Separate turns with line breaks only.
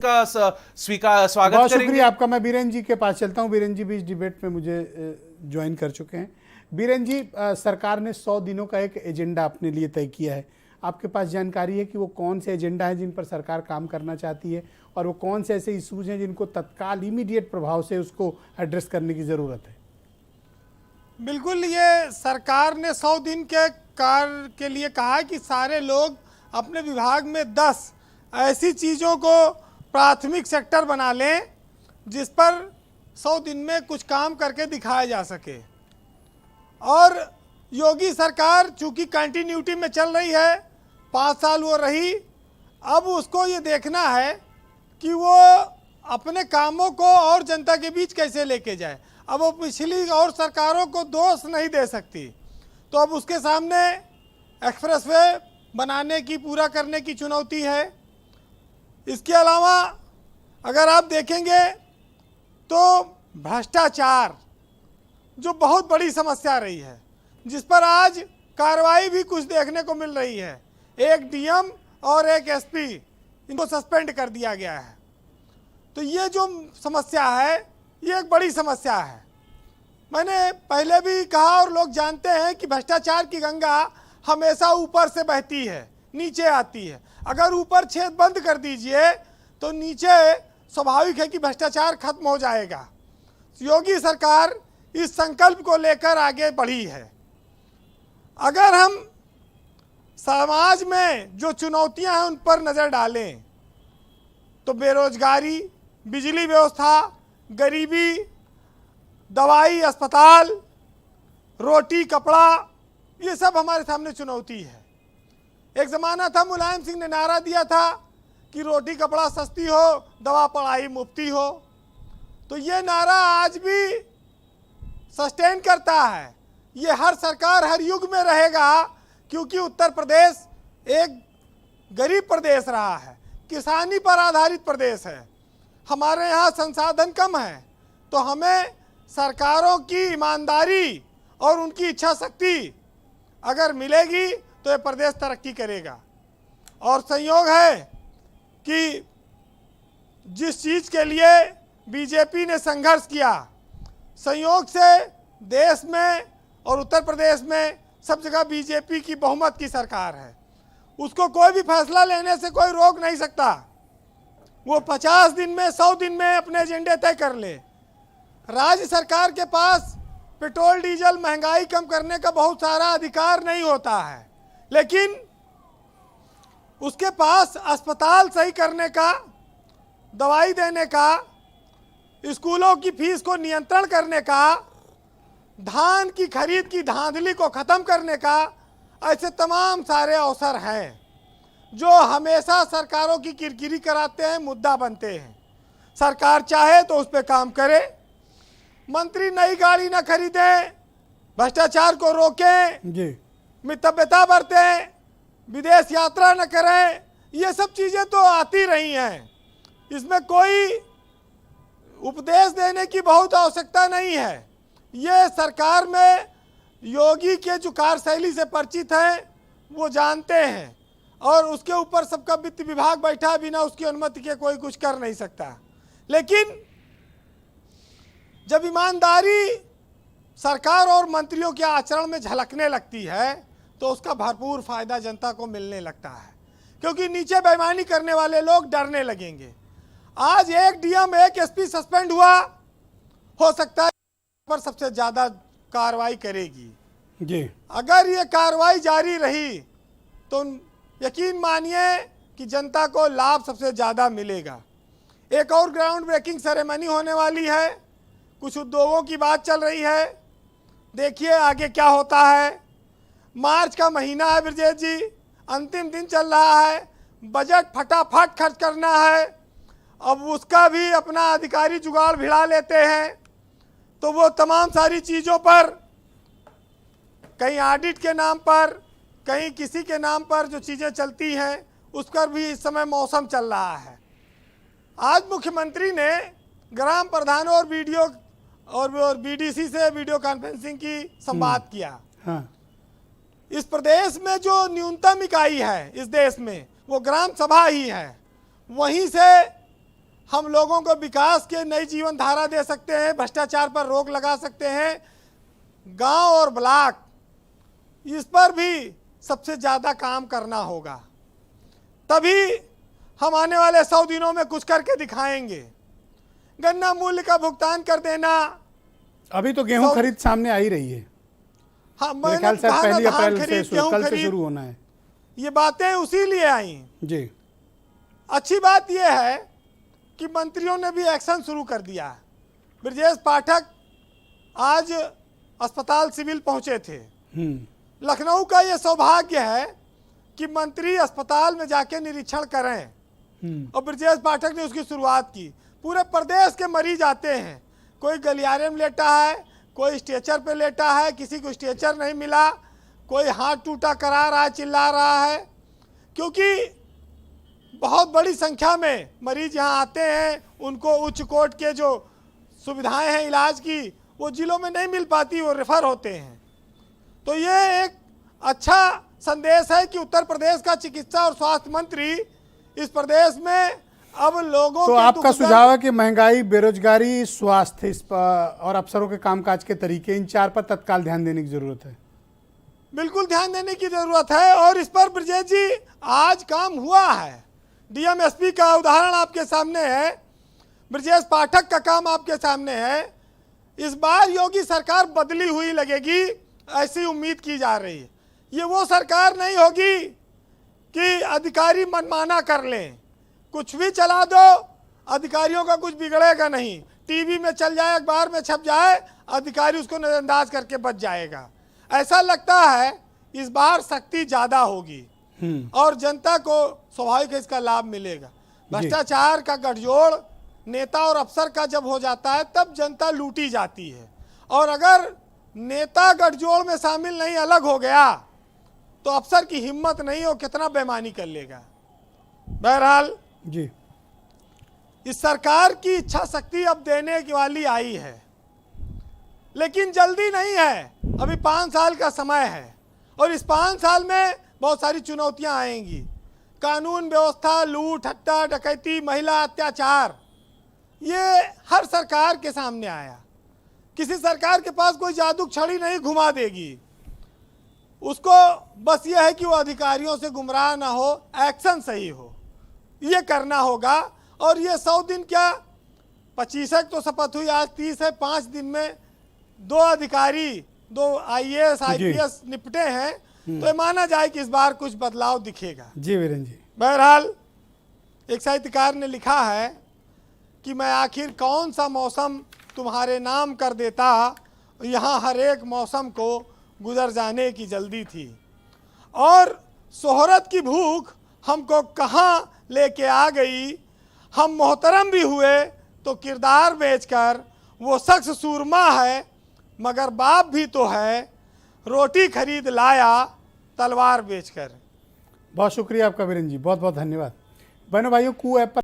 का स्वागत
बहुत
करेंगे।
शुक्रिया आपका। मैं बीरेन जी के पास चलता हूं। बीरेन जी भी इस डिबेट में मुझे ज्वाइन कर चुके हैं। बीरेन जी, सरकार ने 100 दिनों का एक एजेंडा अपने लिए तय किया है। आपके पास जानकारी है कि वो कौन से एजेंडा है जिन पर सरकार काम करना चाहती है, और वो कौन से ऐसे इशूज हैं जिनको तत्काल इमीडिएट प्रभाव से उसको एड्रेस करने की ज़रूरत है?
बिल्कुल, ये सरकार ने 100 दिन के कार्य के लिए कहा है कि सारे लोग अपने विभाग में 10 ऐसी चीज़ों को प्राथमिक सेक्टर बना लें जिस पर 100 दिन में कुछ काम करके दिखाया जा सके। और योगी सरकार चूंकि कंटिन्यूटी में चल रही है, 5 साल वो रही, अब उसको ये देखना है कि वो अपने कामों को और जनता के बीच कैसे लेके जाए। अब वो पिछली और सरकारों को दोष नहीं दे सकती, तो अब उसके सामने एक्सप्रेसवे बनाने की, पूरा करने की चुनौती है। इसके अलावा अगर आप देखेंगे तो भ्रष्टाचार जो बहुत बड़ी समस्या रही है, जिस पर आज कार्रवाई भी कुछ देखने को मिल रही है। एक डीएम और एक एसपी, इनको सस्पेंड कर दिया गया है। तो ये जो समस्या है, ये एक बड़ी समस्या है। मैंने पहले भी कहा और लोग जानते हैं कि भ्रष्टाचार की गंगा हमेशा ऊपर से बहती है, नीचे आती है। अगर ऊपर छेद बंद कर दीजिए तो नीचे स्वाभाविक है कि भ्रष्टाचार खत्म हो जाएगा। योगी सरकार इस संकल्प को लेकर आगे बढ़ी है। अगर हम समाज में जो चुनौतियां हैं उन पर नज़र डालें तो बेरोजगारी, बिजली व्यवस्था, गरीबी, दवाई, अस्पताल, रोटी, कपड़ा, ये सब हमारे सामने चुनौती है। एक ज़माना था, मुलायम सिंह ने नारा दिया था कि रोटी कपड़ा सस्ती हो, दवा पढ़ाई मुफ्ती हो। तो ये नारा आज भी सस्टेन करता है। ये हर सरकार, हर युग में रहेगा, क्योंकि उत्तर प्रदेश एक गरीब प्रदेश रहा है, किसानी पर आधारित प्रदेश है। हमारे यहाँ संसाधन कम है, तो हमें सरकारों की ईमानदारी और उनकी इच्छा शक्ति अगर मिलेगी तो ये प्रदेश तरक्की करेगा। और संयोग है कि जिस चीज़ के लिए बीजेपी ने संघर्ष किया, संयोग से देश में और उत्तर प्रदेश में सब जगह बीजेपी की बहुमत की सरकार है। उसको कोई भी फैसला लेने से कोई रोक नहीं सकता। वो 50 दिन में, 100 दिन में अपने एजेंडे तय कर ले। राज्य सरकार के पास पेट्रोल डीजल महंगाई कम करने का बहुत सारा अधिकार नहीं होता है, लेकिन उसके पास अस्पताल सही करने का, दवाई देने का, स्कूलों की फीस को नियंत्रण करने का, धान की खरीद की धांधली को ख़त्म करने का, ऐसे तमाम सारे अवसर हैं जो हमेशा सरकारों की किरकिरी कराते हैं, मुद्दा बनते हैं। सरकार चाहे तो उस पर काम करे। मंत्री नई गाड़ी न खरीदें, भ्रष्टाचार को रोकें जी, मितव्यता बरतें, विदेश यात्रा न करें, ये सब चीज़ें तो आती रही हैं। इसमें कोई उपदेश देने की बहुत आवश्यकता नहीं है। ये सरकार में योगी के जो कार्यशैली से परिचित हैं वो जानते हैं, और उसके ऊपर सबका वित्त विभाग बैठा, बिना उसकी अनुमति के कोई कुछ कर नहीं सकता। लेकिन जब ईमानदारी सरकार और मंत्रियों के आचरण में झलकने लगती है तो उसका भरपूर फायदा जनता को मिलने लगता है, क्योंकि नीचे बेईमानी करने वाले लोग डरने लगेंगे। आज एक डीएम, एक एसपी सस्पेंड हुआ, हो सकता है पर सबसे ज़्यादा कार्रवाई करेगी
जी।
अगर ये कार्रवाई जारी रही तो यकीन मानिए कि जनता को लाभ सबसे ज़्यादा मिलेगा। एक और ग्राउंड ब्रेकिंग सेरेमनी होने वाली है, कुछ उद्योगों की बात चल रही है, देखिए आगे क्या होता है। मार्च का महीना है ब्रजेश जी, अंतिम दिन चल रहा है, बजट फटाफट खर्च करना है। अब उसका भी अपना अधिकारी जुगाड़ भिड़ा लेते हैं, तो वो तमाम सारी चीज़ों पर, कहीं ऑडिट के नाम पर, कहीं किसी के नाम पर जो चीज़ें चलती हैं, उस पर भी इस समय मौसम चल रहा है। आज मुख्यमंत्री ने ग्राम प्रधानों और वीडियो और बीडीसी से वीडियो कॉन्फ्रेंसिंग की संवाद किया।
हाँ।
इस प्रदेश में जो न्यूनतम इकाई है इस देश में, वो ग्राम सभा ही है। वहीं से हम लोगों को विकास के नई जीवन धारा दे सकते हैं, भ्रष्टाचार पर रोक लगा सकते हैं, गांव और ब्लॉक इस पर भी सबसे ज़्यादा काम करना होगा। तभी हम आने वाले 100 दिनों में कुछ करके दिखाएंगे। गन्ना मूल्य का भुगतान कर देना,
अभी तो गेहूं खरीद सामने आ ही रही है।
हाँ,
मेरे
मैंने
ख्याल से
कहा ना,
1
धान
अप्रैल
खरीद,
से
गेहूं
कल से
खरीद,
शुरू होना है।
ये बातें उसी लिए आई।
जी,
अच्छी बात यह है कि मंत्रियों ने भी एक्शन शुरू कर दिया। ब्रजेश पाठक आज अस्पताल सिविल पहुंचे थे। लखनऊ का ये सौभाग्य है कि मंत्री अस्पताल में जाके निरीक्षण करें और ब्रजेश पाठक ने उसकी शुरुआत की। पूरे प्रदेश के मरीज आते हैं, कोई गलियारे में लेटा है, कोई स्ट्रेचर पे लेटा है, किसी को स्ट्रेचर नहीं मिला, कोई हाथ टूटा करा रहा है, चिल्ला रहा है, क्योंकि बहुत बड़ी संख्या में मरीज यहाँ आते हैं। उनको उच्च कोट के जो सुविधाएं हैं इलाज की, वो जिलों में नहीं मिल पाती, वो रेफर होते हैं। तो ये एक अच्छा संदेश है कि उत्तर प्रदेश का चिकित्सा और स्वास्थ्य मंत्री इस प्रदेश में अब लोगों
तो
के
आपका
दुख
सुझाव है कि महंगाई, बेरोजगारी, स्वास्थ्य इस पर और अफसरों के कामकाज के तरीके, इन 4 पर तत्काल ध्यान देने की जरूरत है।
बिल्कुल ध्यान देने की जरूरत है। और इस पर ब्रजेश जी आज काम हुआ है। डीएम एसपी का उदाहरण आपके सामने है, ब्रजेश पाठक का काम आपके सामने है। इस बार योगी सरकार बदली हुई लगेगी, ऐसी उम्मीद की जा रही है। ये वो सरकार नहीं होगी कि अधिकारी मनमाना कर लें, कुछ भी चला दो, अधिकारियों का कुछ बिगड़ेगा नहीं। टीवी में चल जाए, अखबार में छप जाए, अधिकारी उसको नजरअंदाज करके बच जाएगा। ऐसा लगता है इस बार सख्ती ज़्यादा होगी और जनता को स्वाभाविक इसका लाभ मिलेगा। भ्रष्टाचार का गठजोड़ नेता और अफसर का जब हो जाता है तब जनता लूटी जाती है, और अगर नेता गठजोड़ में शामिल नहीं, अलग हो गया, तो अफसर की हिम्मत नहीं हो, कितना बेईमानी कर लेगा। बहरहाल
जी,
इस सरकार की इच्छा शक्ति अब देने की वाली आई है, लेकिन जल्दी नहीं है। अभी 5 साल का समय है और इस 5 साल में बहुत सारी चुनौतियां आएंगी। कानून व्यवस्था, लूट, हत्या, डकैती, महिला अत्याचार, ये हर सरकार के सामने आया। किसी सरकार के पास कोई जादू छड़ी नहीं घुमा देगी। उसको बस ये है कि वो अधिकारियों से गुमराह ना हो, एक्शन सही हो, ये करना होगा। और ये 100 दिन क्या, 25 तो शपथ हुई, आज 30 है, 5 दिन में 2 अधिकारी, 2 IAS IPS निपटे हैं, तो ये माना जाए कि इस बार कुछ बदलाव दिखेगा।
जी वीरेंद्र जी।
बहरहाल एक साहित्यकार ने लिखा है कि मैं आखिर कौन सा मौसम तुम्हारे नाम कर देता, यहाँ हर एक मौसम को गुजर जाने की जल्दी थी, और शोहरत की भूख हमको कहाँ लेके आ गई। हम मोहतरम भी हुए तो किरदार बेचकर, वो शख्स सूरमा है मगर बाप भी तो है, रोटी खरीद लाया तलवार बेचकर।
बहुत शुक्रिया आपका वीरेंद्र जी, बहुत बहुत धन्यवाद। बहनों भाइयों, कू ऐप पर